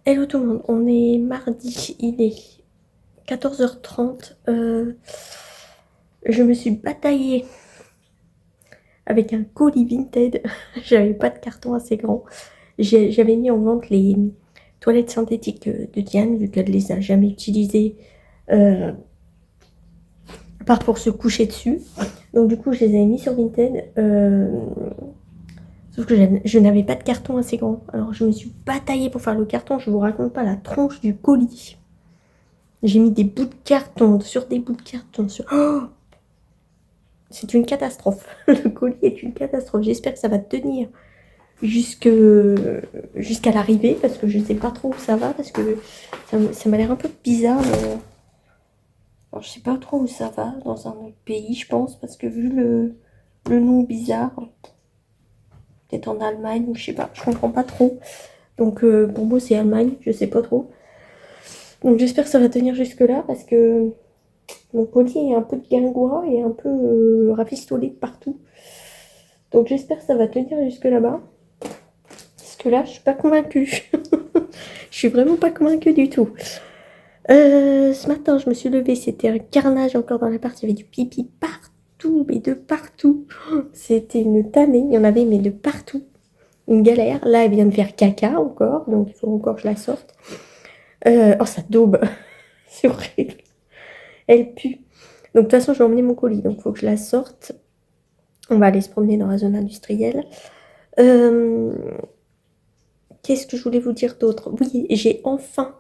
Hello tout le monde, on est mardi, il est 14h30. Je me suis bataillée avec un colis Vinted. J'avais pas de carton assez grand. J'avais mis en vente les toilettes synthétiques de Diane, vu qu'elle les a jamais utilisées, à part pour se coucher dessus. Donc du coup, je les avais mis sur Vinted. Sauf que je n'avais pas de carton assez grand. Alors je me suis bataillée pour faire le carton. Je vous raconte pas la tronche du colis. J'ai mis des bouts de carton sur des bouts de carton sur... Oh, c'est une catastrophe. Le colis est une catastrophe. J'espère que ça va tenir jusqu'à l'arrivée, parce que je ne sais pas trop où ça va, parce que ça m'a l'air un peu bizarre. Alors, je sais pas trop où ça va, dans un autre pays, je pense, parce que vu le nom bizarre, peut-être en Allemagne, ou je sais pas, je comprends pas trop. Donc pour moi c'est Allemagne, je sais pas trop. Donc j'espère que ça va tenir jusque là, parce que mon colis est un peu de guingois et un peu rafistolé de partout. Donc j'espère que ça va tenir jusque là-bas. Parce que là, je suis pas convaincue. Je suis vraiment pas convaincue du tout. Ce matin, je me suis levée, c'était un carnage encore dans l'appart. Il y avait du pipi partout, mais de partout. C'était une tannée, il y en avait, mais de partout. Une galère. Là, elle vient de faire caca encore, donc il faut encore que je la sorte. Oh, ça daube. C'est horrible. Elle pue. Donc de toute façon, je vais emmener mon colis, donc il faut que je la sorte. On va aller se promener dans la zone industrielle. Qu'est-ce que je voulais vous dire d'autre? Oui, j'ai enfin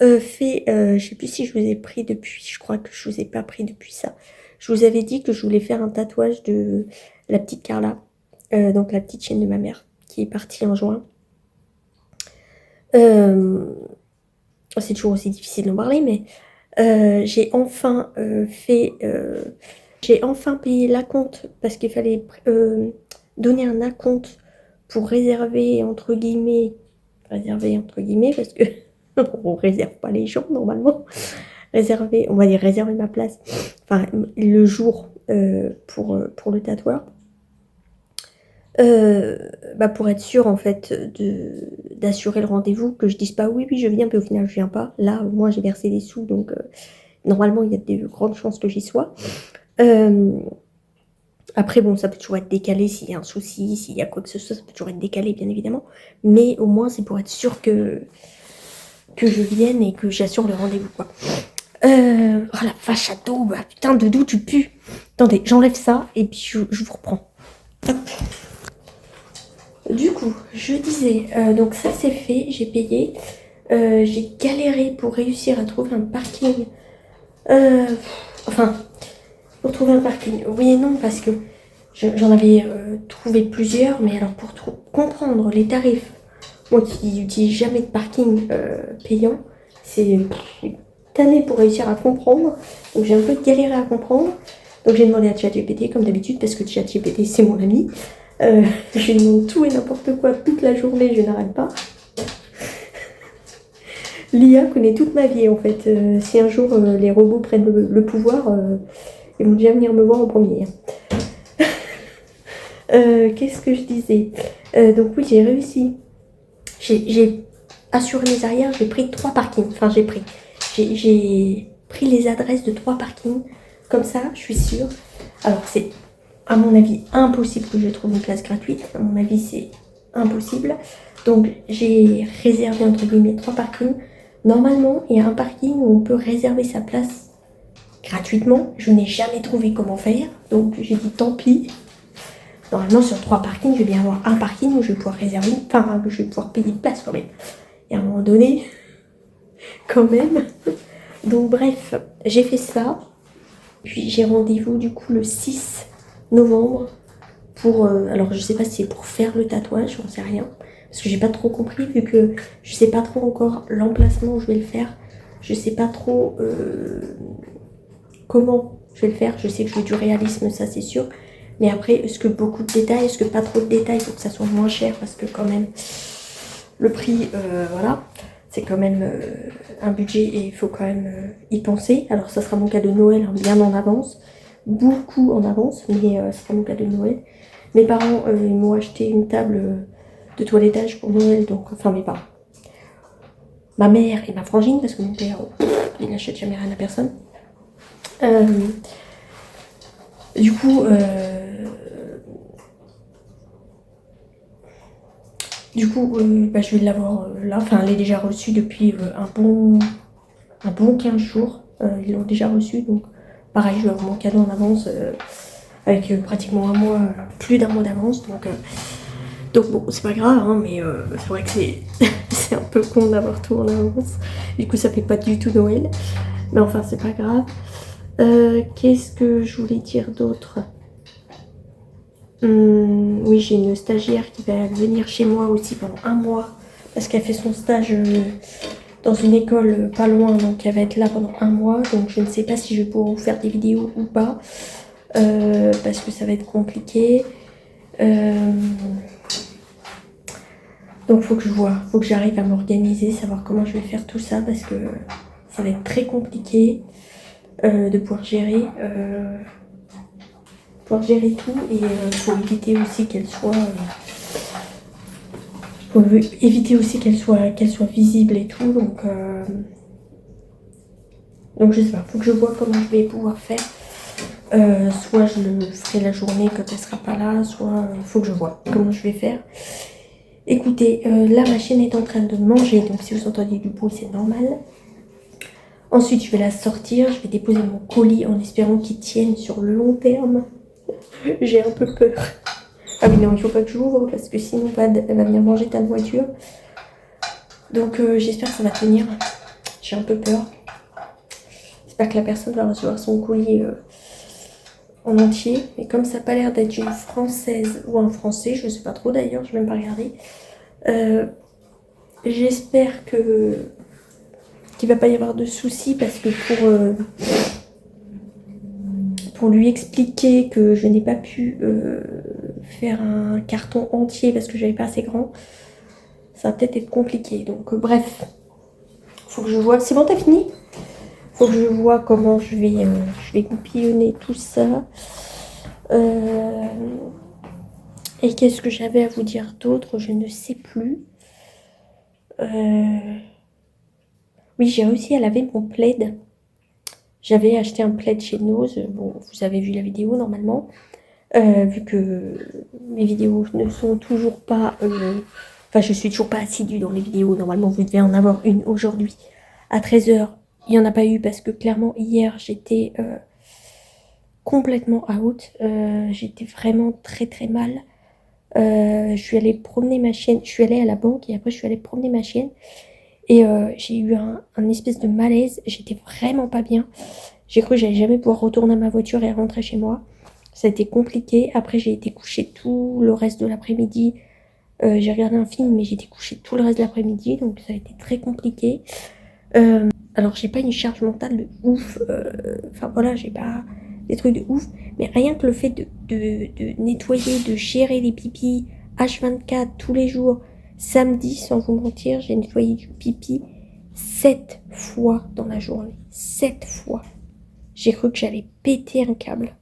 fait, je sais plus si je vous ai pris depuis, je crois que je vous ai pas pris depuis ça. Je vous avais dit que je voulais faire un tatouage de la petite Carla, donc la petite chienne de ma mère, qui est partie en juin. C'est toujours aussi difficile d'en parler, mais j'ai enfin j'ai enfin payé l'acompte, parce qu'il fallait donner un acompte pour réserver entre guillemets, parce que on réserve pas les gens normalement, réserver, on va dire réserver ma place, enfin le jour pour le tatoueur, pour être sûr en fait d'assurer le rendez-vous, que je dise pas oui je viens, puis au final je viens pas. Là moi j'ai versé des sous, donc normalement il y a de grandes chances que j'y sois. Après bon, ça peut toujours être décalé s'il y a un souci, s'il y a quoi que ce soit, ça peut toujours être décalé bien évidemment, mais au moins c'est pour être sûr que je vienne et que j'assure le rendez-vous, quoi. Oh la vache à dos, bah, putain, de d'où tu pues. Attendez, j'enlève ça et puis je vous reprends. Hop. Du coup, je disais, donc ça c'est fait, j'ai payé. J'ai galéré pour réussir à trouver un parking. Enfin, pour trouver un parking, oui et non, parce que j'en avais trouvé plusieurs, mais alors pour comprendre les tarifs, moi qui n'utilise jamais de parking payant, c'est tanné pour réussir à comprendre. Donc j'ai un peu galéré à comprendre. Donc j'ai demandé à ChatGPT comme d'habitude, parce que ChatGPT c'est mon ami. Je lui demande tout et n'importe quoi toute la journée, je n'arrête pas. L'IA connaît toute ma vie en fait. Si un jour les robots prennent le pouvoir, ils vont déjà venir me voir en premier. Qu'est-ce que je disais? Donc oui, j'ai réussi. J'ai assuré mes arrières, j'ai pris 3 parkings. Enfin, j'ai pris les adresses de 3 parkings. Comme ça, je suis sûre. Alors, c'est à mon avis impossible que je trouve une place gratuite. À mon avis, c'est impossible. Donc, j'ai réservé entre guillemets 3 parkings. Normalement, il y a un parking où on peut réserver sa place gratuitement. Je n'ai jamais trouvé comment faire. Donc, j'ai dit tant pis. Normalement, sur 3 parkings, je vais bien avoir un parking où je vais pouvoir réserver, enfin, je vais pouvoir payer une place quand même. Et à un moment donné, quand même. Donc bref, j'ai fait ça. Puis j'ai rendez-vous du coup le 6 novembre pour... alors je sais pas si c'est pour faire le tatouage, j'en sais rien. Parce que j'ai pas trop compris, vu que je sais pas trop encore l'emplacement où je vais le faire. Je sais pas trop comment je vais le faire. Je sais que je veux du réalisme, ça c'est sûr. Mais après, est-ce que beaucoup de détails, est-ce que pas trop de détails pour que ça soit moins cher? Parce que quand même, le prix, voilà, c'est quand même un budget et il faut quand même y penser. Alors ça sera mon cadeau de Noël, hein, bien en avance, beaucoup en avance, mais ce sera mon cadeau de Noël. Mes parents, ils m'ont acheté une table de toilettage pour Noël, donc, enfin mes parents. ma mère et ma frangine, parce que mon père, il n'achète jamais rien à personne. Du coup, bah, je vais l'avoir là. Enfin, elle est déjà reçue depuis un bon 15 jours. Ils l'ont déjà reçue, donc pareil, je vais avoir mon cadeau en avance avec pratiquement un mois, plus d'un mois d'avance. Donc bon, c'est pas grave, hein, mais c'est vrai que c'est un peu con d'avoir tout en avance. Du coup, ça fait pas du tout Noël. Mais enfin, c'est pas grave. Qu'est-ce que je voulais dire d'autre? Oui, j'ai une stagiaire qui va venir chez moi aussi pendant un mois. Parce qu'elle fait son stage dans une école pas loin. Donc elle va être là pendant un mois. Donc je ne sais pas si je vais pouvoir vous faire des vidéos ou pas. Parce que ça va être compliqué. Donc faut que je vois, faut que j'arrive à m'organiser, savoir comment je vais faire tout ça parce que ça va être très compliqué de pouvoir gérer tout et faut éviter aussi qu'elle soit qu'elle soit visible et tout donc je sais pas, faut que je vois comment je vais pouvoir faire. Soit je le ferai la journée quand elle sera pas là, soit il faut que je vois comment je vais faire. Écoutez, là ma chienne est en train de manger, donc si vous entendez du bruit, c'est normal. Ensuite, je vais la sortir, je vais déposer mon colis en espérant qu'il tienne sur le long terme. J'ai un peu peur. Ah oui, non, il faut pas que j'ouvre parce que sinon elle va venir manger ta voiture. Donc j'espère que ça va tenir. J'ai un peu peur. J'espère que la personne va recevoir son colis en entier. Mais comme ça n'a pas l'air d'être une française ou un français, je ne sais pas trop d'ailleurs, je vais même pas regarder. J'espère qu'il va pas y avoir de soucis parce que pour lui expliquer que je n'ai pas pu faire un carton entier parce que j'avais pas assez grand, ça va peut-être être compliqué. Donc bref, faut que je vois. C'est bon, t'as fini? Faut que je vois comment je vais goupillonner tout ça. Et qu'est-ce que j'avais à vous dire d'autre? Je ne sais plus. Oui, j'ai réussi à laver mon plaid. J'avais acheté un plaid chez Nose. Bon, vous avez vu la vidéo normalement. Vu que mes vidéos ne sont toujours pas... Enfin, je suis toujours pas assidue dans les vidéos. Normalement, vous devez en avoir une aujourd'hui à 13 h. Il n'y en a pas eu parce que clairement, hier, j'étais complètement out. J'étais vraiment très très mal. Je suis allée promener ma chienne. Je suis allée à la banque et après, je suis allée promener ma chienne. Et j'ai eu un espèce de malaise. J'étais vraiment pas bien. J'ai cru que j'allais jamais pouvoir retourner à ma voiture et rentrer chez moi. Ça a été compliqué. Après, j'ai été couchée tout le reste de l'après-midi. J'ai regardé un film, mais j'ai été couchée tout le reste de l'après-midi. Donc, ça a été très compliqué. Alors, j'ai pas une charge mentale de ouf. Enfin, voilà, j'ai pas des trucs de ouf. Mais rien que le fait de nettoyer, de gérer les pipis H24 tous les jours. Samedi, sans vous mentir, j'ai nettoyé du pipi 7 fois dans la journée. 7 fois. J'ai cru que j'allais péter un câble.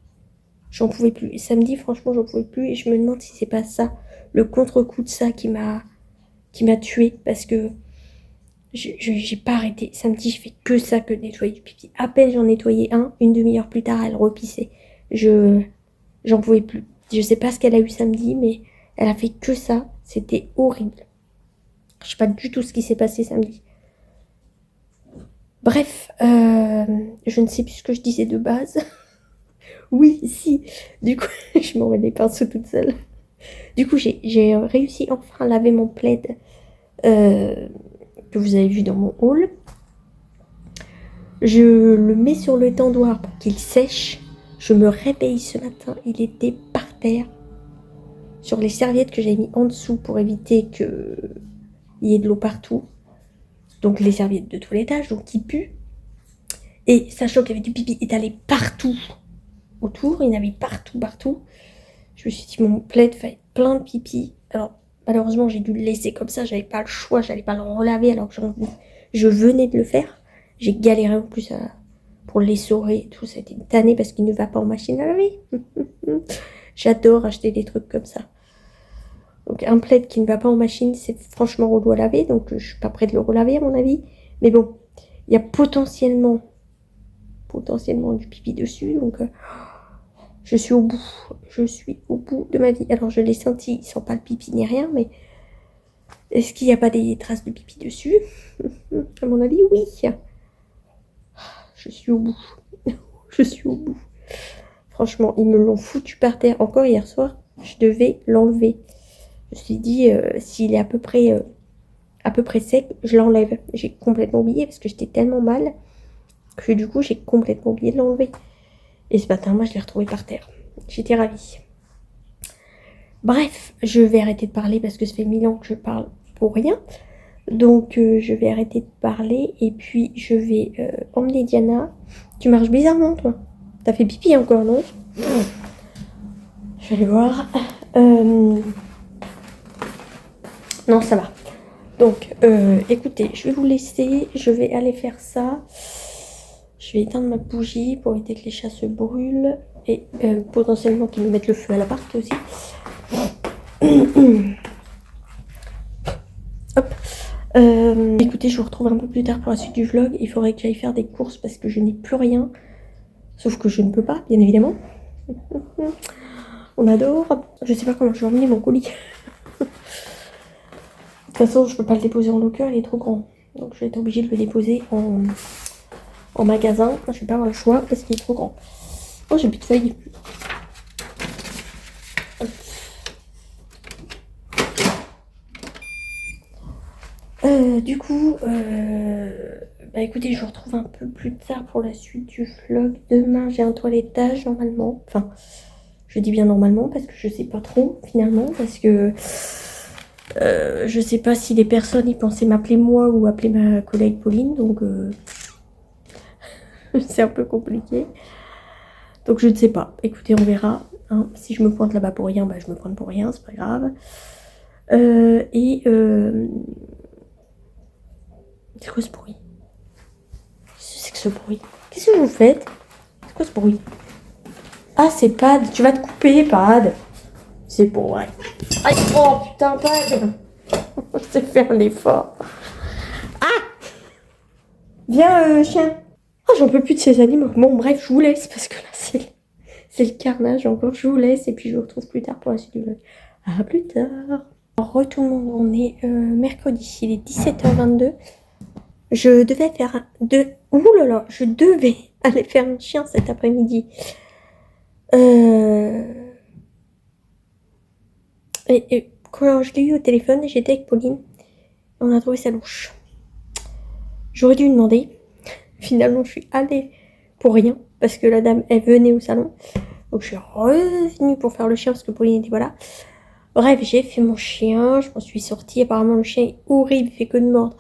J'en pouvais plus. Et samedi, franchement, j'en pouvais plus. Et je me demande si c'est pas ça, le contre-coup de ça qui m'a tuée. Parce que j'ai pas arrêté. Samedi, je fais que ça, que de nettoyer du pipi. À peine j'en nettoyais un, une demi-heure plus tard, elle repissait. J'en pouvais plus. Je sais pas ce qu'elle a eu samedi, mais elle a fait que ça. C'était horrible. Je sais pas du tout ce qui s'est passé samedi. Bref, je ne sais plus ce que je disais de base. Oui, si. Du coup, je m'en mets les pinceaux toute seule. Du coup, j'ai réussi enfin à laver mon plaid que vous avez vu dans mon haul. Je le mets sur le tendoir pour qu'il sèche. Je me réveille ce matin, il était par terre. Sur les serviettes que j'ai mis en dessous pour éviter qu'il y ait de l'eau partout. Donc les serviettes de toilettage, donc qui puent. Et sachant qu'il y avait du pipi étalé partout autour, il y en avait partout. Je me suis dit, mon plaid va être plein de pipi. Alors, malheureusement, j'ai dû le laisser comme ça. J'avais pas le choix. J'allais pas le relaver alors que je venais de le faire. J'ai galéré en plus pour l'essorer et tout. Ça a été une tannée parce qu'il ne va pas en machine à laver. J'adore acheter des trucs comme ça. Donc un plaid qui ne va pas en machine, c'est franchement relou à laver. Donc je suis pas prête de le relaver à mon avis. Mais bon, il y a potentiellement du pipi dessus. Donc je suis au bout. Je suis au bout de ma vie. Alors je l'ai senti, il sent pas le pipi ni rien. Mais est-ce qu'il n'y a pas des traces de pipi dessus? À mon avis, oui. Je suis au bout. Je suis au bout. Franchement, ils me l'ont foutu par terre. Encore hier soir, je devais l'enlever. Je me suis dit, s'il est à peu près sec, je l'enlève. J'ai complètement oublié parce que j'étais tellement mal que du coup, j'ai complètement oublié de l'enlever. Et ce matin, moi, je l'ai retrouvé par terre. J'étais ravie. Bref, je vais arrêter de parler parce que ça fait 1000 ans que je parle pour rien. Donc, je vais arrêter de parler et puis je vais emmener Diana. Tu marches bizarrement, toi. T'as fait pipi encore, non? Je vais aller voir. Non, ça va. Donc, écoutez, je vais vous laisser. Je vais aller faire ça. Je vais éteindre ma bougie pour éviter que les chats se brûlent. Et potentiellement qu'ils me mettent le feu à l'appart aussi. Hop. Écoutez, je vous retrouve un peu plus tard pour la suite du vlog. Il faudrait que j'aille faire des courses parce que je n'ai plus rien. Sauf que je ne peux pas, bien évidemment. On adore. Je sais pas comment je vais emmener mon colis. De toute façon, je peux pas le déposer en locker, il est trop grand. Donc je vais être obligée de le déposer en magasin. Je vais pas avoir le choix parce qu'il est trop grand. Oh, j'ai plus de feuilles. Du coup, bah écoutez, je vous retrouve un peu plus tard pour la suite du vlog. Demain, j'ai un toilettage normalement. Enfin, je dis bien normalement parce que je sais pas trop finalement. Parce que je sais pas si les personnes y pensaient m'appeler moi ou appeler ma collègue Pauline. Donc, c'est un peu compliqué. Donc, je ne sais pas. Écoutez, on verra. Hein. Si je me pointe là-bas pour rien, bah je me pointe pour rien, c'est pas grave. C'est quoi ce bruit? Qu'est-ce que c'est que ce bruit? Qu'est-ce que vous faites? C'est quoi ce bruit? Ah, c'est Pad. Tu vas te couper, Pad. C'est bon, ouais. Aïe, oh putain, Pad. C'est faire l'effort. Ah! Viens, chien. Oh, j'en peux plus de ces animaux. Bon, bref, je vous laisse parce que là, c'est le carnage encore. Je vous laisse et puis je vous retrouve plus tard pour la suite du vlog. À plus tard. Re tout le monde, on est mercredi. Il est 17h22. Je devais faire ouh là là, je devais aller faire un chien cet après-midi. Et quand je l'ai eu au téléphone, j'étais avec Pauline. On a trouvé ça louche. J'aurais dû lui demander. Finalement, je suis allée pour rien. Parce que la dame, elle venait au salon. Donc, je suis revenue pour faire le chien parce que Pauline était voilà. Bref, j'ai fait mon chien. Je m'en suis sortie. Apparemment, le chien est horrible. Il fait que de mordre.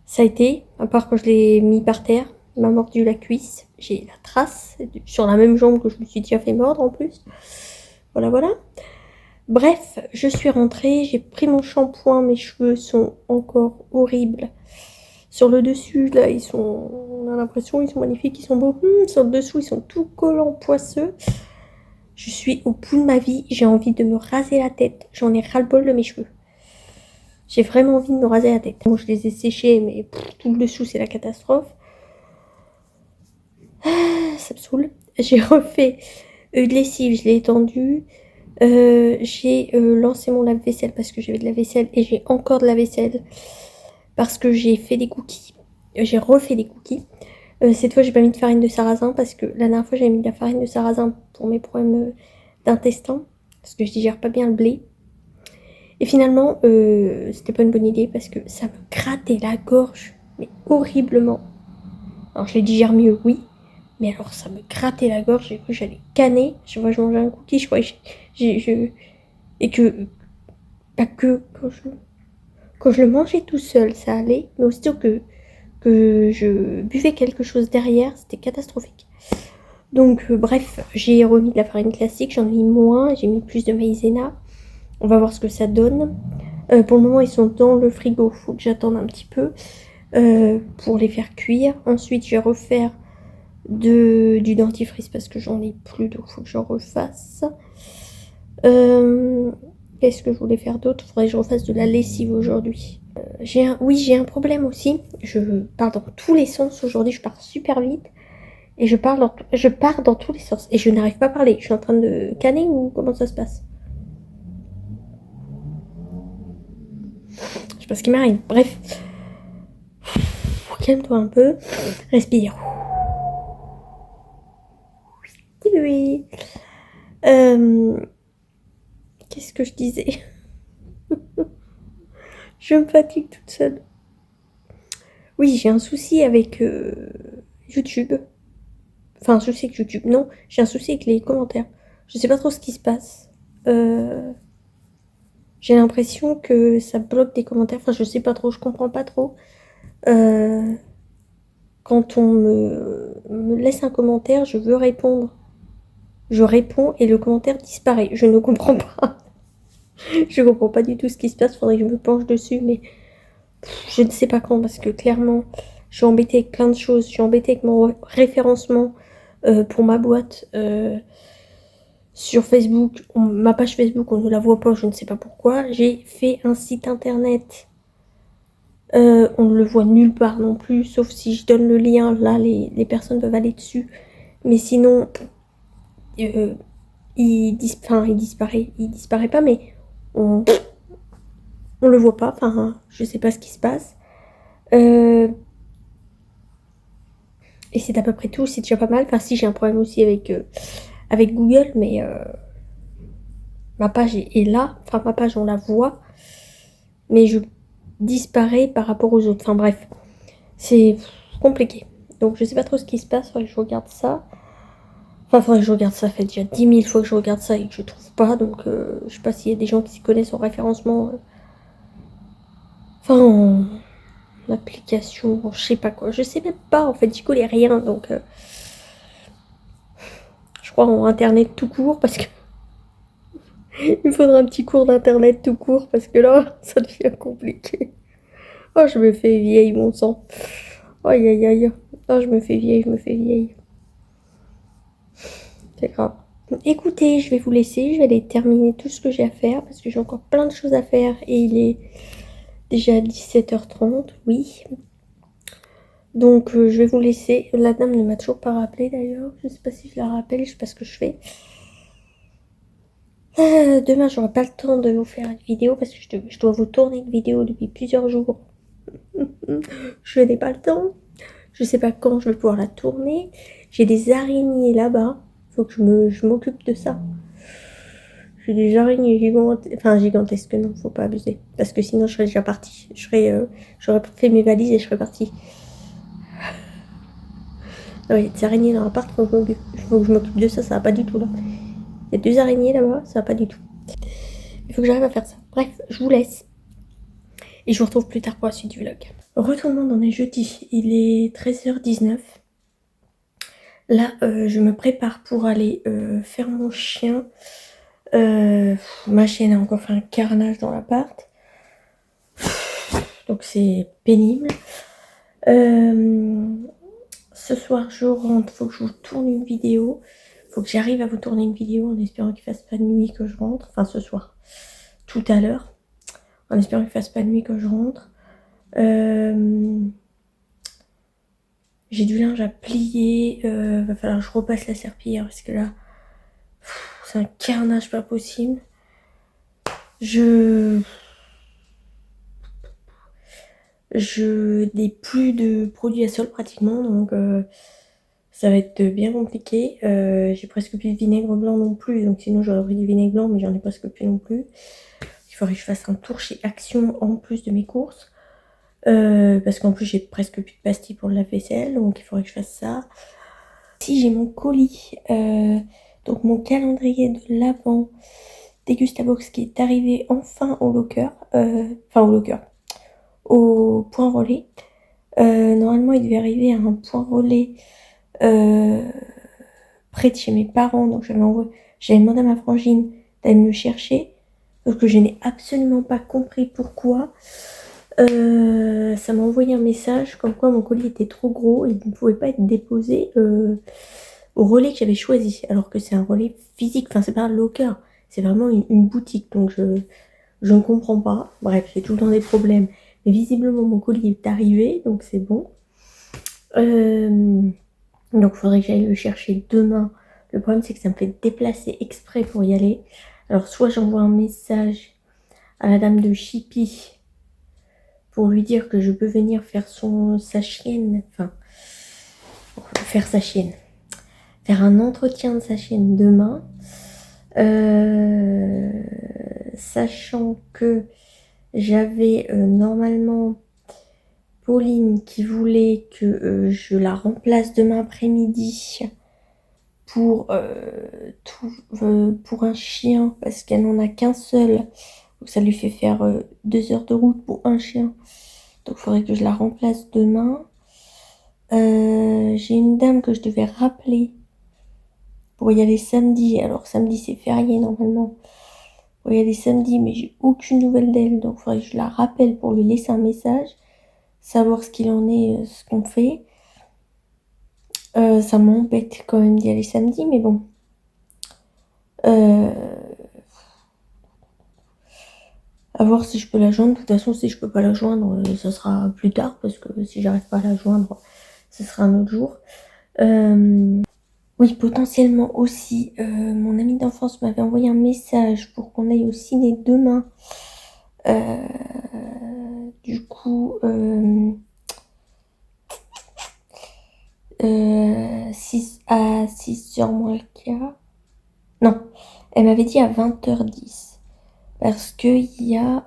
Ça a été, à part quand je l'ai mis par terre, il m'a mordu la cuisse. J'ai la trace sur la même jambe que je me suis déjà fait mordre en plus. Voilà, voilà. Bref, je suis rentrée, j'ai pris mon shampoing, mes cheveux sont encore horribles. Sur le dessus, là, on a l'impression, ils sont magnifiques, ils sont beaux. Sur le dessous, ils sont tout collants, poisseux. Je suis au bout de ma vie, j'ai envie de me raser la tête. J'en ai ras-le-bol de mes cheveux. J'ai vraiment envie de me raser la tête. Bon, je les ai séchés, mais tout le dessous, c'est la catastrophe. Ça me saoule. J'ai refait de lessive, je l'ai étendue. J'ai lancé mon lave-vaisselle parce que j'avais de la vaisselle. Et j'ai encore de la vaisselle parce que j'ai fait des cookies. J'ai refait des cookies. Cette fois, j'ai pas mis de farine de sarrasin parce que la dernière fois, j'avais mis de la farine de sarrasin pour mes problèmes d'intestin. Parce que je digère pas bien le blé. Et finalement, c'était pas une bonne idée parce que ça me grattait la gorge, mais horriblement. Alors je les digère mieux, oui, mais alors ça me grattait la gorge, j'ai cru que j'allais canner. Je vois, je mangeais un cookie, je croyais et que, pas que quand je le mangeais tout seul, ça allait, mais aussitôt que je buvais quelque chose derrière, c'était catastrophique. Donc bref, j'ai remis de la farine classique, j'en ai mis moins, j'ai mis plus de maïzena. On va voir ce que ça donne. Pour le moment, ils sont dans le frigo. Faut que j'attende un petit peu pour les faire cuire. Ensuite, je vais refaire du dentifrice parce que j'en ai plus, donc faut que j'en refasse. Qu'est-ce que je voulais faire d'autre? Faudrait que je refasse de la lessive aujourd'hui. Oui, j'ai un problème aussi. Je pars dans tous les sens aujourd'hui. Je pars super vite. Et je pars dans tous les sens. Et je n'arrive pas à parler. Je suis en train de canner ou comment ça se passe? Je sais pas ce qui m'arrive. Bref. Calme-toi un peu. Respire. Oui. Qu'est-ce que je disais? Je me fatigue toute seule. Oui, j'ai un souci avec YouTube. Enfin, un souci avec YouTube. Non, j'ai un souci avec les commentaires. Je sais pas trop ce qui se passe. J'ai l'impression que ça bloque des commentaires. Enfin, je sais pas trop, je comprends pas trop. Quand on me laisse un commentaire, je veux répondre. Je réponds et le commentaire disparaît. Je ne comprends pas. Je comprends pas du tout ce qui se passe. Faudrait que je me penche dessus, mais je ne sais pas quand parce que clairement, je suis embêtée avec plein de choses. Je suis embêtée avec mon référencement pour ma boîte sur Facebook. Ma page Facebook, on ne la voit pas, je ne sais pas pourquoi. J'ai fait un site internet. On ne le voit nulle part non plus, sauf si je donne le lien. Là, les personnes peuvent aller dessus. Mais sinon, il disparaît. Il disparaît pas, mais on le voit pas. Enfin, je sais pas ce qui se passe. Et c'est à peu près tout. C'est déjà pas mal. Enfin, si j'ai un problème aussi avec Google, mais ma page est là. Enfin, ma page, on la voit. Mais je disparais par rapport aux autres. Enfin, bref. C'est compliqué. Donc, je sais pas trop ce qui se passe. Faudrait que je regarde ça. Enfin, faudrait que je regarde ça. Ça fait déjà 10 000 fois que je regarde ça et que je trouve pas. Donc, je sais pas s'il y a des gens qui s'y connaissent en référencement. Enfin, en application, je sais pas quoi. Je sais même pas. En fait, j'y connais rien. Donc, je crois en internet tout court parce que il me faudra un petit cours d'internet tout court parce que là, ça devient compliqué. Oh, je me fais vieille, mon sang. Aïe, aïe, aïe. Oh, je me fais vieille, je me fais vieille. C'est grave. Écoutez, je vais vous laisser. Je vais aller terminer tout ce que j'ai à faire parce que j'ai encore plein de choses à faire et il est déjà 17h30. Oui. Donc, je vais vous laisser. La dame ne m'a toujours pas rappelé d'ailleurs. Je sais pas si je la rappelle. Je sais pas ce que je fais. Demain, j'aurai pas le temps de vous faire une vidéo parce que je dois vous tourner une vidéo depuis plusieurs jours. Je n'ai pas le temps. Je sais pas quand je vais pouvoir la tourner. J'ai des araignées là-bas. Faut que je m'occupe de ça. J'ai des araignées gigantesques. Enfin, gigantesques, non, faut pas abuser. Parce que sinon, je serais déjà partie. J'aurais fait mes valises et je serais partie. Ah, il y a des araignées dans l'appart. Faut que je m'occupe de ça. Ça va pas du tout là. Il y a 2 araignées là-bas. Ça va pas du tout. Il faut que j'arrive à faire ça. Bref, je vous laisse. Et je vous retrouve plus tard pour la suite du vlog. Retournons dans les jeudis. Il est 13h19. Là, je me prépare pour aller faire mon chien. Ma chienne a encore fait un carnage dans l'appart. Donc c'est pénible. Ce soir, je rentre. Faut que je vous tourne une vidéo. Faut que j'arrive à vous tourner une vidéo en espérant qu'il fasse pas de nuit que je rentre. Enfin, ce soir. Tout à l'heure. En espérant qu'il fasse pas de nuit que je rentre. J'ai du linge à plier. Va falloir que je repasse la serpillière parce que là, c'est un carnage pas possible. Je n'ai plus de produits à sol pratiquement, donc ça va être bien compliqué. J'ai presque plus de vinaigre blanc non plus, donc sinon j'aurais pris du vinaigre blanc, mais j'en ai presque plus non plus. Il faudrait que je fasse un tour chez Action en plus de mes courses. Parce qu'en plus j'ai presque plus de pastilles pour le lave-vaisselle, donc il faudrait que je fasse ça. Si j'ai mon colis, donc mon calendrier de l'Avent Dégustabox qui est arrivé enfin au locker, au point relais. Normalement il devait arriver à un point relais près de chez mes parents, donc j'avais demandé à ma frangine d'aller me le chercher, parce que je n'ai absolument pas compris pourquoi. Ça m'a envoyé un message comme quoi mon colis était trop gros et il ne pouvait pas être déposé au relais que j'avais choisi, alors que c'est un relais physique, enfin c'est pas un locker, C'est vraiment une boutique, donc je ne comprends pas. Bref, j'ai tout le temps des problèmes. Mais visiblement, mon colis est arrivé, donc c'est bon. Donc, il faudrait que j'aille le chercher demain. Le problème, c'est que ça me fait déplacer exprès pour y aller. Alors, soit j'envoie un message à la dame de Chippy pour lui dire que je peux venir faire sa chienne. Enfin, faire sa chienne. Faire un entretien de sa chienne demain. Sachant que j'avais normalement Pauline qui voulait que je la remplace demain après-midi pour un chien parce qu'elle n'en a qu'un seul. Donc ça lui fait faire 2 heures de route pour un chien. Donc il faudrait que je la remplace demain. J'ai une dame que je devais rappeler pour y aller samedi. Alors samedi c'est férié normalement. Pour y aller samedi, mais j'ai aucune nouvelle d'elle. Donc il faudrait que je la rappelle pour lui laisser un message. Savoir ce qu'il en est, ce qu'on fait. Ça m'embête quand même d'y aller samedi, mais bon. À voir si je peux la joindre. De toute façon, si je peux pas la joindre, ça sera plus tard, parce que si j'arrive pas à la joindre, ce sera un autre jour. Oui, potentiellement aussi, mon ami d'enfance m'avait envoyé un message pour qu'on aille au ciné demain. Du coup, 6 à 6h moins le quart. Non, elle m'avait dit à 20h10. Parce qu'il y a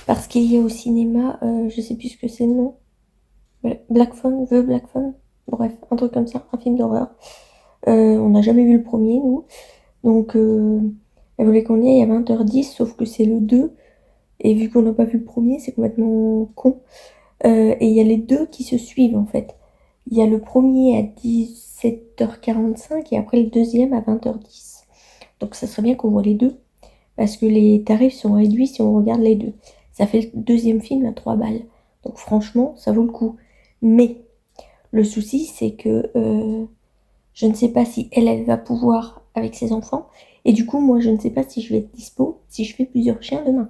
au cinéma, je sais plus ce que c'est le nom. Black Phone, The Black Phone. Bref, un truc comme ça, un film d'horreur. On n'a jamais vu le premier, nous. Donc, elle voulait qu'on y aille à 20h10, sauf que c'est le 2. Et vu qu'on n'a pas vu le premier, c'est complètement con. Et il y a les deux qui se suivent, en fait. Il y a le premier à 17h45 et après le deuxième à 20h10. Donc, ça serait bien qu'on voit les deux. Parce que les tarifs sont réduits si on regarde les deux. Ça fait le deuxième film à 3 balles. Donc franchement, ça vaut le coup. Mais le souci, c'est que je ne sais pas si elle va pouvoir avec ses enfants. Et du coup, moi, je ne sais pas si je vais être dispo, si je fais plusieurs chiens demain.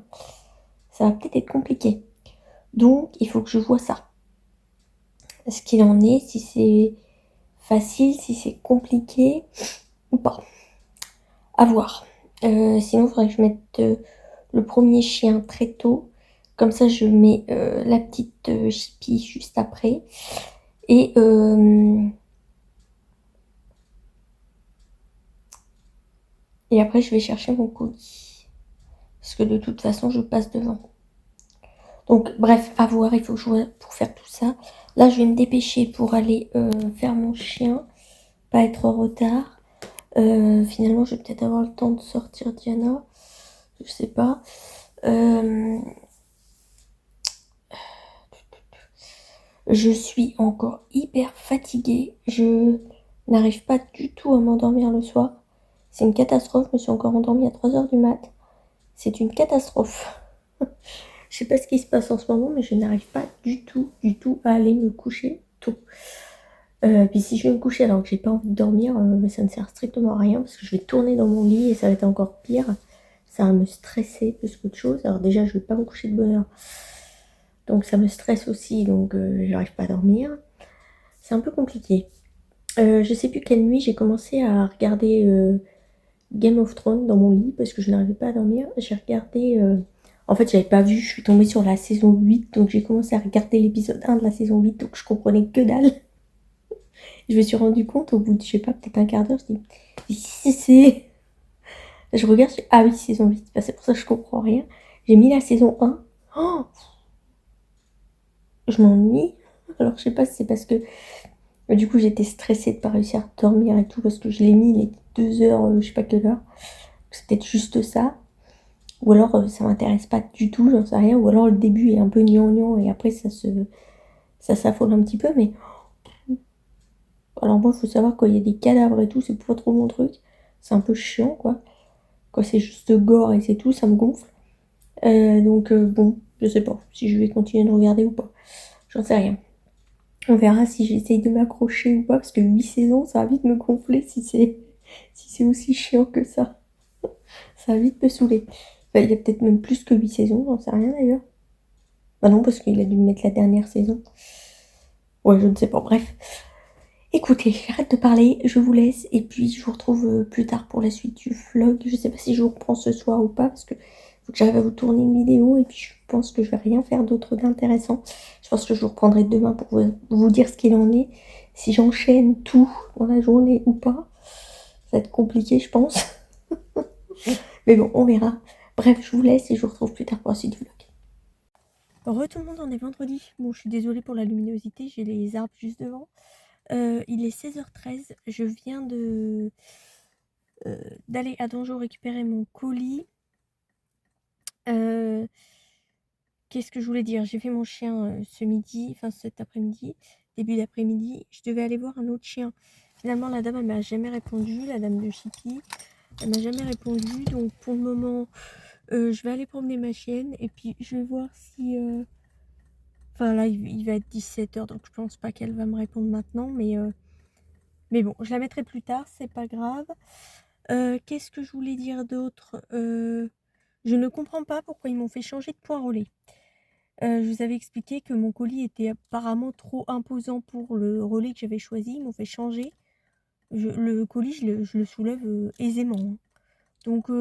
Ça va peut-être être compliqué. Donc, il faut que je vois ça. Ce qu'il en est, si c'est facile, si c'est compliqué ou pas. À voir. Sinon, il faudrait que je mette le premier chien très tôt. Comme ça, je mets la petite Chippy juste après. Et après, je vais chercher mon colis. Parce que de toute façon, je passe devant. Donc, bref, à voir. Il faut que je vois pour faire tout ça. Là, je vais me dépêcher pour aller faire mon chien. Pas être en retard. Finalement, je vais peut-être avoir le temps de sortir Diana. Je sais pas. Je suis encore hyper fatiguée. Je n'arrive pas du tout à m'endormir le soir. C'est une catastrophe. Je me suis encore endormie à 3h du mat. C'est une catastrophe. Je sais pas ce qui se passe en ce moment, mais je n'arrive pas du tout à aller me coucher tôt. Puis si je vais me coucher alors que j'ai pas envie de dormir, ça ne sert strictement à rien parce que je vais tourner dans mon lit et ça va être encore pire. Ça va me stresser plus qu'autre chose. Alors déjà, je vais pas me coucher de bonne heure. Donc ça me stresse aussi, donc j'arrive pas à dormir. C'est un peu compliqué. Je sais plus quelle nuit j'ai commencé à regarder Game of Thrones dans mon lit parce que je n'arrivais pas à dormir. J'ai regardé... En fait, j'avais pas vu, je suis tombée sur la saison 8, donc j'ai commencé à regarder l'épisode 1 de la saison 8, donc je comprenais que dalle. Je me suis rendu compte au bout de, je sais pas, peut-être un quart d'heure, je dis, si, c'est... Je regarde, je dis, ah oui, saison 8, bah, c'est pour ça que je comprends rien. J'ai mis la saison 1. Oh, je m'ennuie. Alors, je sais pas si c'est parce que du coup, j'étais stressée de pas réussir à dormir et tout, parce que je l'ai mis les 2 heures, je sais pas quelle heure. C'est peut-être juste ça. Ou alors, ça m'intéresse pas du tout, j'en sais rien. Ou alors, le début est un peu gnangnan et après, ça s'affole un petit peu. Mais alors, moi, il faut savoir qu'il y a des cadavres et tout, c'est pas trop mon truc. C'est un peu chiant, quoi. Quand c'est juste gore et c'est tout, ça me gonfle. Donc, bon, je sais pas si je vais continuer de regarder ou pas. J'en sais rien. On verra si j'essaye de m'accrocher ou pas, parce que 8 saisons, ça va vite me gonfler si c'est aussi chiant que ça. Ça va vite me saouler. Enfin, il y a peut-être même plus que 8 saisons, j'en sais rien d'ailleurs. Bah non, parce qu'il a dû me mettre la dernière saison. Ouais, je ne sais pas, bref. Écoutez, j'arrête de parler, je vous laisse et puis je vous retrouve plus tard pour la suite du vlog. Je sais pas si je vous reprends ce soir ou pas parce que faut que j'arrive à vous tourner une vidéo et puis je pense que je vais rien faire d'autre d'intéressant. Je pense que je vous reprendrai demain pour vous dire ce qu'il en est. Si j'enchaîne tout dans la journée ou pas, ça va être compliqué je pense. Mais bon, on verra. Bref, je vous laisse et je vous retrouve plus tard pour la suite du vlog. Re tout le monde, on est vendredi. Bon, je suis désolée pour la luminosité, j'ai les arbres juste devant. Il est 16h13, je viens d'aller à Donjon récupérer mon colis. Qu'est-ce que je voulais dire? J'ai fait mon chien ce midi, enfin cet après-midi, début d'après-midi. Je devais aller voir un autre chien. Finalement, la dame, elle m'a jamais répondu, la dame de Chicky. Elle m'a jamais répondu, donc pour le moment, je vais aller promener ma chienne et puis je vais voir si... Enfin là, il va être 17h, donc je pense pas qu'elle va me répondre maintenant, mais bon, je la mettrai plus tard, c'est pas grave. Qu'est-ce que je voulais dire d'autre? Je ne comprends pas pourquoi ils m'ont fait changer de point relais. Je vous avais expliqué que mon colis était apparemment trop imposant pour le relais que j'avais choisi. Ils m'ont fait changer. Le colis, je le soulève aisément, hein. Donc,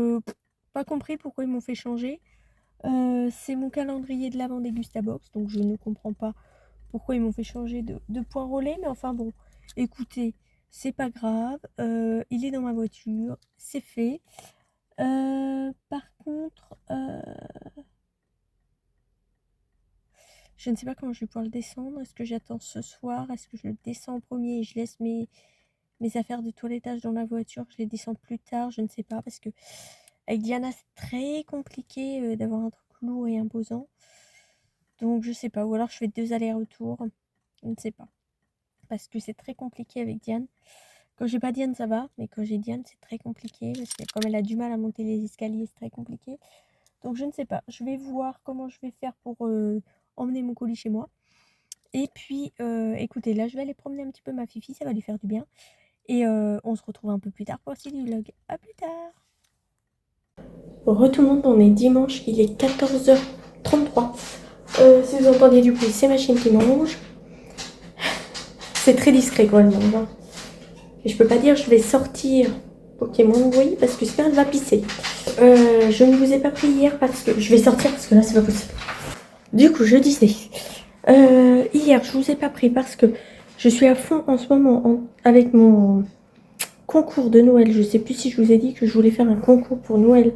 pas compris pourquoi ils m'ont fait changer. C'est mon calendrier de l'avant des Gustabox, donc je ne comprends pas pourquoi ils m'ont fait changer de point relais. Mais enfin bon, écoutez, c'est pas grave. Il est dans ma voiture, c'est fait. Par contre, je ne sais pas comment je vais pouvoir le descendre. Est-ce que j'attends ce soir? Est-ce que je le descends en premier et je laisse mes affaires de toilettage dans la voiture? Je les descends plus tard, je ne sais pas. Parce que avec Diana, c'est très compliqué d'avoir un truc lourd et imposant. Donc je sais pas. Ou alors je fais 2 allers-retours. Je ne sais pas. Parce que c'est très compliqué avec Diane. Quand j'ai pas Diane, ça va. Mais quand j'ai Diane, c'est très compliqué. Parce que comme elle a du mal à monter les escaliers, c'est très compliqué. Donc je ne sais pas. Je vais voir comment je vais faire pour emmener mon colis chez moi. Et puis, écoutez, là, je vais aller promener un petit peu ma Fifi, ça va lui faire du bien. Et on se retrouve un peu plus tard pour la suite du vlog. A plus tard. Re tout le monde, on est dimanche, il est 14h33. Si vous entendez du bruit, c'est ma chienne qui mange. C'est très discret quand elle mange, hein. Et je peux pas dire je vais sortir pour qu'il y ait moins de bruit parce que sinon elle va pisser. Je ne vous ai pas pris hier parce que... Je vais sortir parce que là c'est pas possible. Du coup, je disais... hier, je vous ai pas pris parce que je suis à fond en ce moment avec mon concours de Noël. Je sais plus si je vous ai dit que je voulais faire un concours pour Noël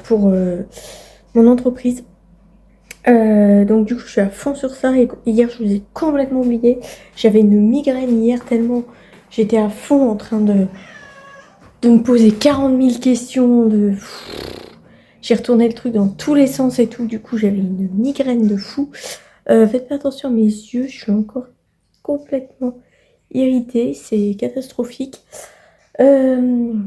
pour mon entreprise. Donc du coup, je suis à fond sur ça. Et hier, je vous ai complètement oublié. J'avais une migraine hier tellement j'étais à fond en train de me poser 40 000 questions. J'ai retourné le truc dans tous les sens et tout. Du coup, j'avais une migraine de fou. Faites pas attention à mes yeux, je suis encore complètement irritée, c'est catastrophique. Qu'est-ce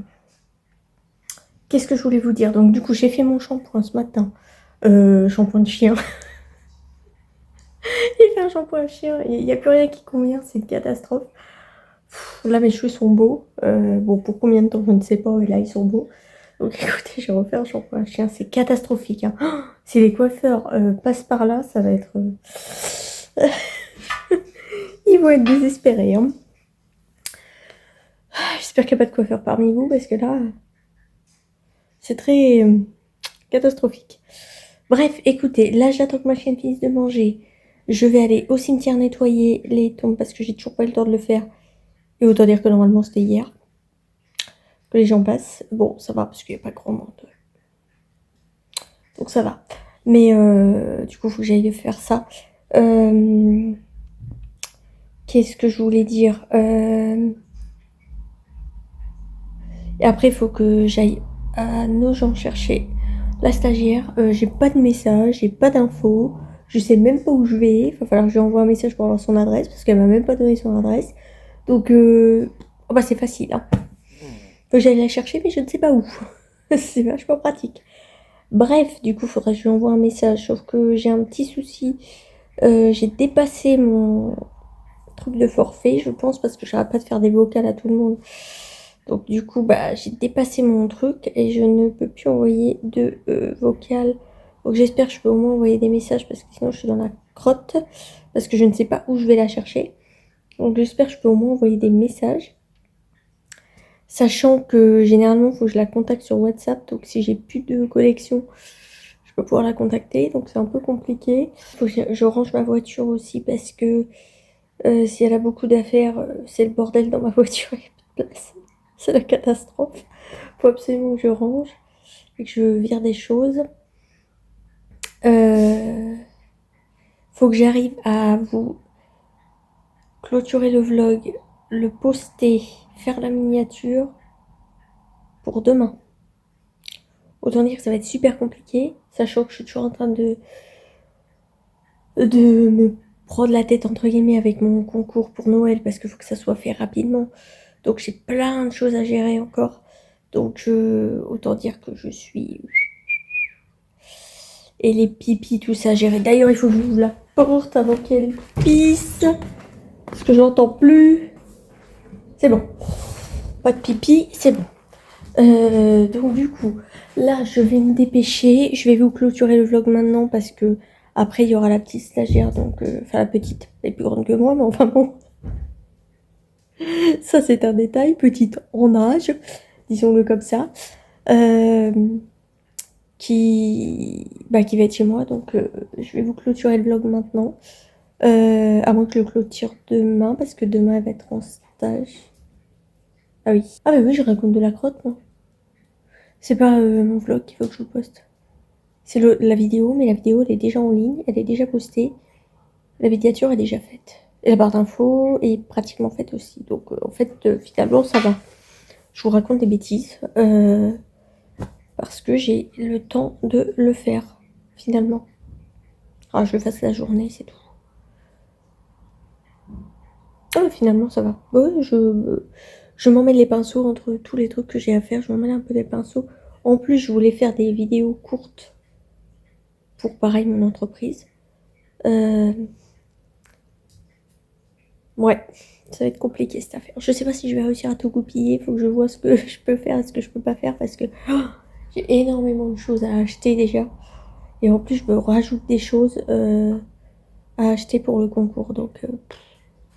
que je voulais vous dire? Donc du coup, j'ai fait mon shampoing ce matin. Shampoing de chien. J'ai fait un shampoing de chien, il n'y a plus rien qui convient, c'est une catastrophe. Là, mes cheveux sont beaux. Bon, pour combien de temps, je ne sais pas, mais là, ils sont beaux. Donc écoutez, j'ai refait un shampoing de chien, c'est catastrophique, hein. Oh, si les coiffeurs passent par là, ça va être... Ils vont être désespérés, hein. J'espère qu'il n'y a pas de coiffeur parmi vous, parce que là, c'est très catastrophique. Bref, écoutez, là, j'attends que ma chienne finisse de manger. Je vais aller au cimetière nettoyer les tombes, parce que j'ai toujours pas eu le temps de le faire. Et autant dire que normalement, c'était hier que les gens passent. Bon, ça va, parce qu'il n'y a pas grand monde. Donc ça va. Mais du coup, il faut que j'aille faire ça. Qu'est-ce que je voulais dire? Et après, il faut que j'aille à Nogent chercher la stagiaire. J'ai pas de message, j'ai pas d'infos. Je sais même pas où je vais. Il va falloir que je lui envoie un message pour avoir son adresse parce qu'elle m'a même pas donné son adresse. Donc, oh bah c'est facile, hein. Faut que j'aille la chercher, mais je ne sais pas où. C'est vachement pratique. Bref, du coup, il faudrait que je lui envoie un message. Sauf que j'ai un petit souci. J'ai dépassé mon truc de forfait, je pense, parce que j'arrête pas de faire des vocales à tout le monde. Donc du coup, bah, j'ai dépassé mon truc et je ne peux plus envoyer de vocal. Donc j'espère que je peux au moins envoyer des messages parce que sinon je suis dans la crotte. Parce que je ne sais pas où je vais la chercher. Donc j'espère que je peux au moins envoyer des messages. Sachant que généralement, il faut que je la contacte sur WhatsApp. Donc si j'ai plus de connexion, je peux pouvoir la contacter. Donc c'est un peu compliqué. Il faut que je range ma voiture aussi parce que si elle a beaucoup d'affaires, c'est le bordel dans ma voiture. Il n'y a plus de place. C'est la catastrophe. Faut absolument que je range et que je vire des choses. Faut que j'arrive à vous clôturer le vlog, le poster, faire la miniature pour demain. Autant dire que ça va être super compliqué, sachant que je suis toujours en train de me prendre la tête entre guillemets avec mon concours pour Noël parce qu'il faut que ça soit fait rapidement. Donc j'ai plein de choses à gérer encore. Donc autant dire que je suis... Et les pipis, tout ça à gérer. D'ailleurs, il faut que je ouvre la porte avant qu'elle pisse. Parce que je n'entends plus. C'est bon. Pas de pipi, c'est bon. Donc du coup, là, je vais me dépêcher. Je vais vous clôturer le vlog maintenant parce que après, il y aura la petite stagiaire. Donc, enfin, la petite, elle est plus grande que moi, mais enfin bon. Ça, c'est un détail. Petite en âge, disons-le comme ça. Qui va être chez moi. Donc, je vais vous clôturer le vlog maintenant. À moins que je le clôture demain, parce que demain, elle va être en stage. Ah oui. Ah mais oui, je raconte de la crotte, moi. C'est pas mon vlog qu'il faut que je vous poste. C'est la vidéo, mais la vidéo, elle est déjà en ligne, elle est déjà postée. La miniature est déjà faite. Et la barre d'infos est pratiquement faite aussi. Donc, en fait, finalement, ça va. Je vous raconte des bêtises. Parce que j'ai le temps de le faire, finalement. Ah, je le fasse la journée, c'est tout. Ah, finalement, ça va. Ouais, je m'emmène les pinceaux entre tous les trucs que j'ai à faire. Je m'emmène un peu les pinceaux. En plus, je voulais faire des vidéos courtes pour, pareil, mon entreprise. Ouais, ça va être compliqué cette affaire. Je sais pas si je vais réussir à tout goupiller. Il faut que je vois ce que je peux faire et ce que je peux pas faire parce que j'ai énormément de choses à acheter déjà. Et en plus, je me rajoute des choses à acheter pour le concours. Donc,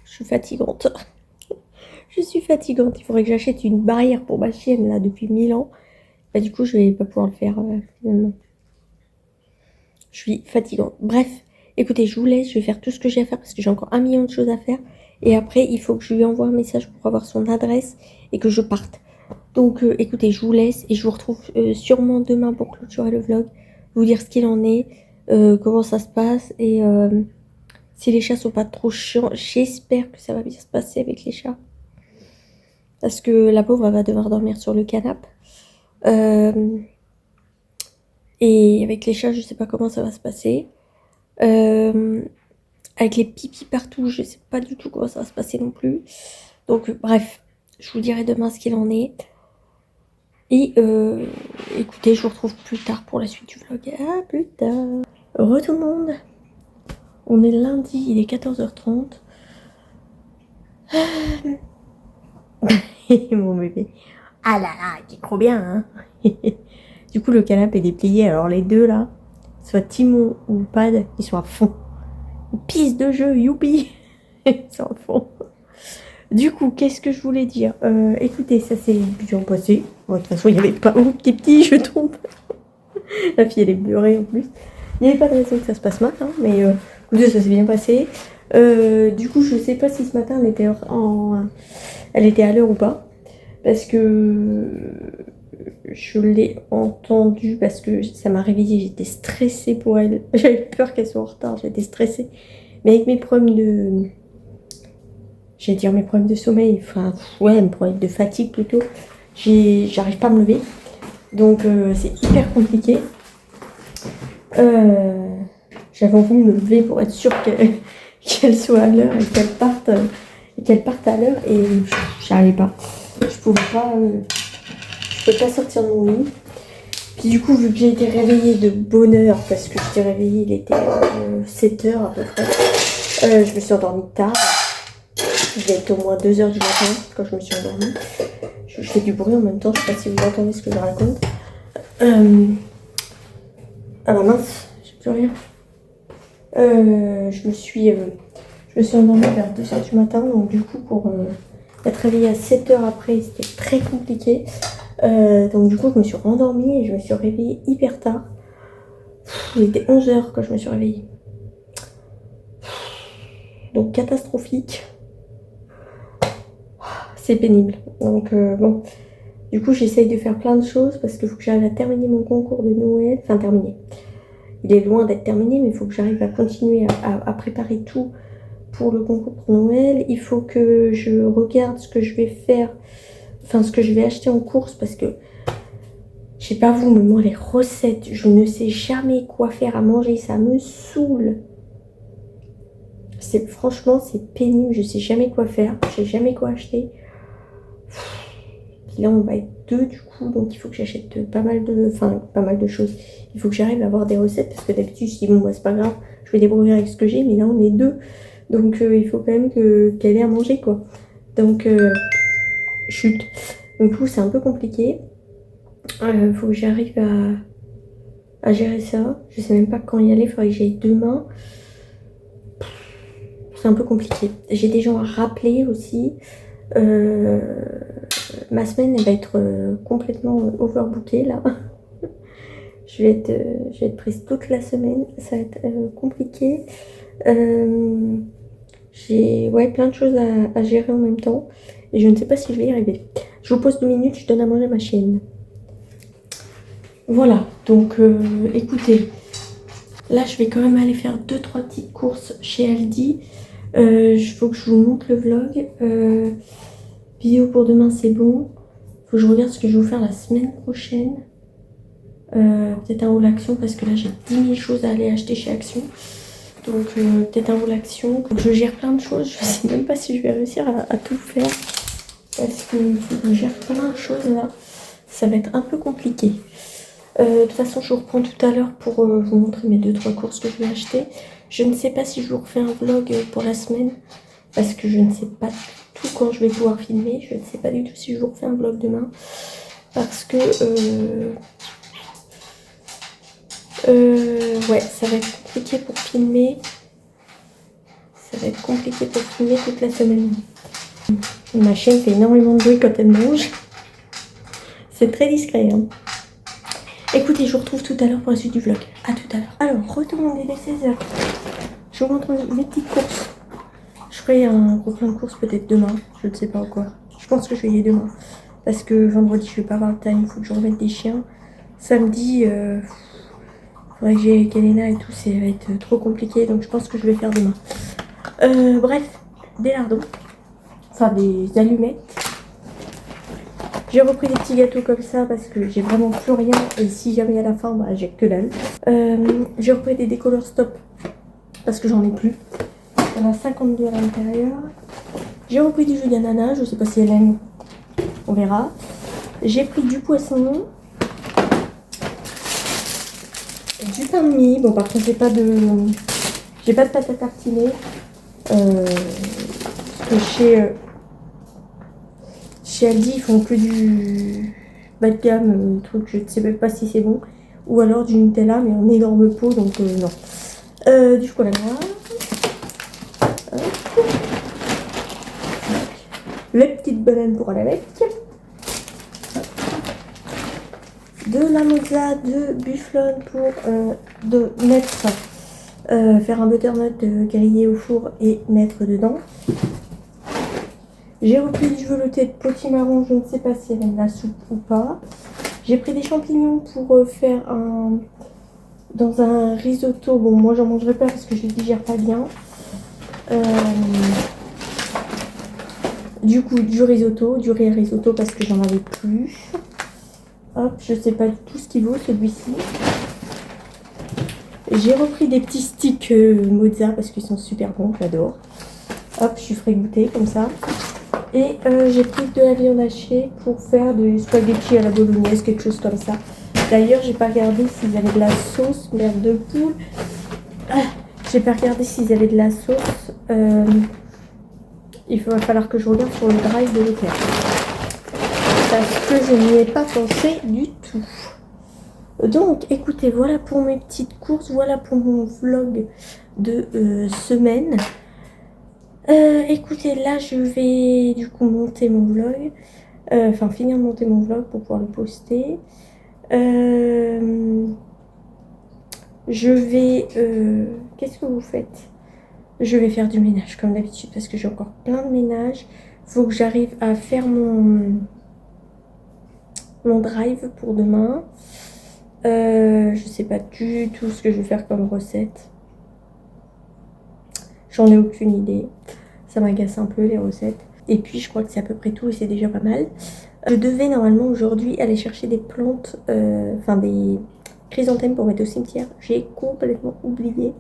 je suis fatigante. Je suis fatigante. Il faudrait que j'achète une barrière pour ma chienne là depuis 1000 ans. Bah, du coup, je vais pas pouvoir le faire finalement. Je suis fatigante. Bref, écoutez, je vous laisse. Je vais faire tout ce que j'ai à faire parce que j'ai encore 1 million de choses à faire. Et après, il faut que je lui envoie un message pour avoir son adresse et que je parte. Donc, écoutez, je vous laisse et je vous retrouve sûrement demain pour clôturer le vlog. Vous dire ce qu'il en est, comment ça se passe et si les chats sont pas trop chiants. J'espère que ça va bien se passer avec les chats. Parce que la pauvre, elle va devoir dormir sur le canapé. Et avec les chats, je sais pas comment ça va se passer. Avec les pipis partout, je sais pas du tout comment ça va se passer non plus. Donc bref, je vous dirai demain ce qu'il en est. Et écoutez, je vous retrouve plus tard pour la suite du vlog. À plus tard. Heureux tout le monde. On est lundi, il est 14h30. Mon bébé. Ah là là, il est trop bien, hein. Du coup, le canapé est déplié. Alors les deux là, soit Timon ou Pad, ils sont à fond. Piste de jeu, youpi. Ils sont à fond. Du coup, qu'est-ce que je voulais dire? Écoutez, ça s'est bien passé. Bon, de toute façon, il n'y avait pas... Oh, petit, je tombe. La fille, elle est beurrée en plus. Il n'y avait pas de raison que ça se passe mal, hein, mais écoutez, ça s'est bien passé. Du coup, je sais pas si ce matin, elle était à l'heure ou pas. Parce que je l'ai entendue, parce que ça m'a réveillée, j'étais stressée pour elle. J'avais peur qu'elle soit en retard, j'étais stressée. Mais avec mes problèmes de... J'allais dire mes problèmes de sommeil, enfin, ouais, mes problèmes de fatigue plutôt. J'arrive pas à me lever. Donc, c'est hyper compliqué. J'avais envie de me lever pour être sûre qu'elle soit à l'heure et qu'elle parte à l'heure. Et j'arrivais pas. Je pouvais pas sortir de mon lit. Puis du coup, vu que j'ai été réveillée de bonne heure, parce que j'étais réveillée, il était 7h à peu près. Je me suis endormie tard. Il devait être au moins 2h du matin quand je me suis endormie. Je fais du bruit en même temps, je sais pas si vous entendez ce que je raconte. Ah bah mince, j'ai plus rien. Je me suis endormie vers 2h du matin, donc du coup pour être réveillée à 7h après, c'était très compliqué. Donc du coup je me suis rendormie et je me suis réveillée hyper tard. Il était 11h quand je me suis réveillée. Donc catastrophique. C'est pénible. Donc bon, du coup j'essaye de faire plein de choses parce qu'il faut que j'arrive à terminer mon concours de Noël. Enfin terminer. Il est loin d'être terminé, mais il faut que j'arrive à continuer à préparer tout pour le concours pour Noël. Il faut que je regarde ce que je vais faire, enfin ce que je vais acheter en course parce que je sais pas vous, mais moi les recettes, je ne sais jamais quoi faire à manger, ça me saoule. Franchement, c'est pénible, je sais jamais quoi faire, je sais jamais quoi acheter. Puis là, on va être 2 du coup, donc il faut que j'achète pas mal de choses. Il faut que j'arrive à avoir des recettes parce que d'habitude, je dis bon, bah, c'est pas grave, je vais débrouiller avec ce que j'ai, mais là, on est 2. Donc il faut quand même qu'elle ait à manger, quoi. Donc, chute. Donc du coup, c'est un peu compliqué. Faut que j'arrive à gérer ça. Je sais même pas quand y aller, il faudrait que j'aille demain. C'est un peu compliqué. J'ai des gens à rappeler aussi. Ma semaine, elle va être complètement overbookée, là. Je vais être prise toute la semaine. Ça va être compliqué. J'ai plein de choses à gérer en même temps. Et je ne sais pas si je vais y arriver. Je vous pose 2 minutes, je donne à manger à ma chienne. Voilà, donc écoutez, là je vais quand même aller faire 2-3 petites courses chez Aldi. Il faut que je vous montre le vlog. Vidéo pour demain, c'est bon. Faut que je regarde ce que je vais vous faire la semaine prochaine. Peut-être un haul action parce que là j'ai 10 000 choses à aller acheter chez Action. Donc peut-être un haul action. Je gère plein de choses, je sais même pas si je vais réussir à tout faire. Parce que je gère plein de choses là. Ça va être un peu compliqué. De toute façon, je vous reprends tout à l'heure pour vous montrer mes 2-3 courses que je vais acheter. Je ne sais pas si je vous refais un vlog pour la semaine. Parce que je ne sais pas du tout quand je vais pouvoir filmer. Je ne sais pas du tout si je vous refais un vlog demain. Parce que... ouais, ça va être compliqué pour filmer. Ça va être compliqué pour filmer toute la semaine. Ma chienne fait énormément de bruit quand elle mange. C'est très discret, hein. Écoutez, je vous retrouve tout à l'heure pour la suite du vlog. A tout à l'heure. Alors, retournez les 16h. Je vous montre mes petites courses. Je ferai un gros plein de courses peut-être demain. Je ne sais pas encore. Je pense que je vais y aller demain. Parce que vendredi, je vais pas avoir le time. Il faut que je remette des chiens. Samedi, faudrait que j'ai Kalena et tout. Ça va être trop compliqué. Donc, je pense que je vais faire demain. Bref, des lardons. Enfin, des allumettes. J'ai repris des petits gâteaux comme ça parce que j'ai vraiment plus rien. Et si jamais à la fin, bah, j'ai que dalle. J'ai repris des décolleurs stop parce que j'en ai plus. Il y en a 52 à l'intérieur. J'ai repris du jus d'ananas. Je sais pas si elle aime. On verra. J'ai pris du poisson. Du pain de mie. Bon, par contre, j'ai pas de pâte à tartiner. Parce que chez Aldi, ils font que du bas de gamme, truc, je ne sais même pas si c'est bon. Ou alors du Nutella, mais en énorme pot, donc non. Du chocolat noir. Les petites bananes pour aller avec. De la mozza de bufflone pour faire un butternut grillé au four et mettre dedans. J'ai repris du velouté de potimarron, je ne sais pas si elle aime la soupe ou pas. J'ai pris des champignons pour faire dans un risotto. Bon, moi j'en mangerai pas parce que je les digère pas bien. Du coup, du risotto, du riz risotto parce que j'en avais plus. Hop, je sais pas du tout ce qu'il vaut celui-ci. J'ai repris des petits sticks mozza parce qu'ils sont super bons, j'adore. Hop, je suis ferai goûter comme ça. Et j'ai pris de la viande hachée pour faire des spaghettis à la bolognaise, quelque chose comme ça. D'ailleurs, j'ai pas regardé s'ils avaient de la sauce, merde de poule. J'ai pas regardé s'ils avaient de la sauce. Il va falloir que je regarde sur le drive de Leclerc. parce que je n'y ai pas pensé du tout. Donc, écoutez, voilà pour mes petites courses, voilà pour mon vlog de semaine. Écoutez, là, je vais du coup monter mon vlog. Enfin, finir de monter mon vlog pour pouvoir le poster. Je vais... Qu'est-ce que vous faites? Je vais faire du ménage comme d'habitude parce que j'ai encore plein de ménage. Faut que j'arrive à faire mon drive pour demain. Je sais pas du tout ce que je vais faire comme recette. J'en ai aucune idée. Ça m'agace un peu les recettes. Et puis je crois que c'est à peu près tout et c'est déjà pas mal. Je devais normalement aujourd'hui aller chercher des plantes, enfin des chrysanthèmes pour mettre au cimetière. J'ai complètement oublié.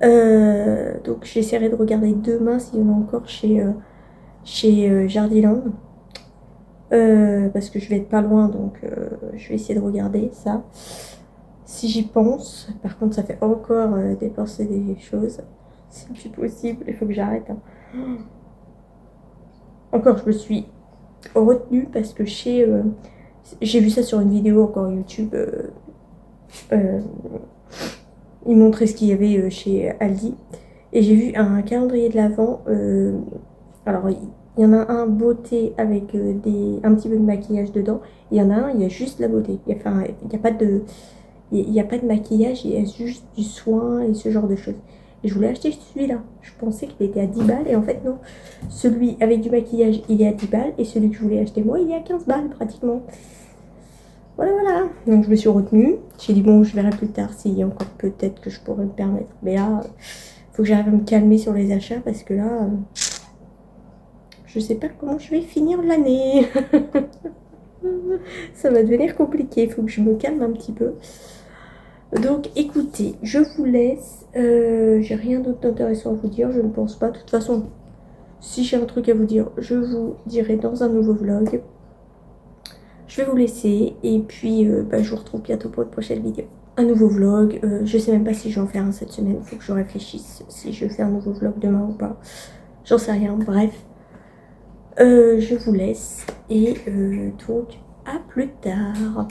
Donc j'essaierai de regarder demain s'il y en a encore chez Jardiland. Parce que je vais être pas loin, donc je vais essayer de regarder ça. Si j'y pense. Par contre, ça fait encore dépenser des choses. C'est plus possible, il faut que j'arrête. Hein. Encore, je me suis retenue parce que j'ai vu ça sur une vidéo encore YouTube. Il montrait ce qu'il y avait chez Aldi. Et j'ai vu un calendrier de l'Avent. Alors, il y en a un beauté avec un petit peu de maquillage dedans. Il y en a un, il y a juste la beauté. Il n'y a pas de... Il n'y a pas de maquillage, il y a juste du soin et ce genre de choses. Et je voulais acheter celui-là. Je pensais qu'il était à 10 balles et en fait non. Celui avec du maquillage, il est à 10 balles et celui que je voulais acheter moi, il est à 15 balles pratiquement. Voilà, voilà. Donc je me suis retenue. J'ai dit bon, je verrai plus tard s'il y a encore peut-être que je pourrais me permettre. Mais là, il faut que j'arrive à me calmer sur les achats parce que là, je sais pas comment je vais finir l'année. Ça va devenir compliqué. Il faut que je me calme un petit peu. Donc écoutez, je vous laisse. J'ai rien d'autre d'intéressant à vous dire, je ne pense pas. De toute façon, si j'ai un truc à vous dire, je vous dirai dans un nouveau vlog. Je vais vous laisser et puis je vous retrouve bientôt pour une prochaine vidéo. Un nouveau vlog, je sais même pas si je vais en faire un cette semaine, il faut que je réfléchisse si je fais un nouveau vlog demain ou pas. J'en sais rien, bref. Je vous laisse et donc à plus tard.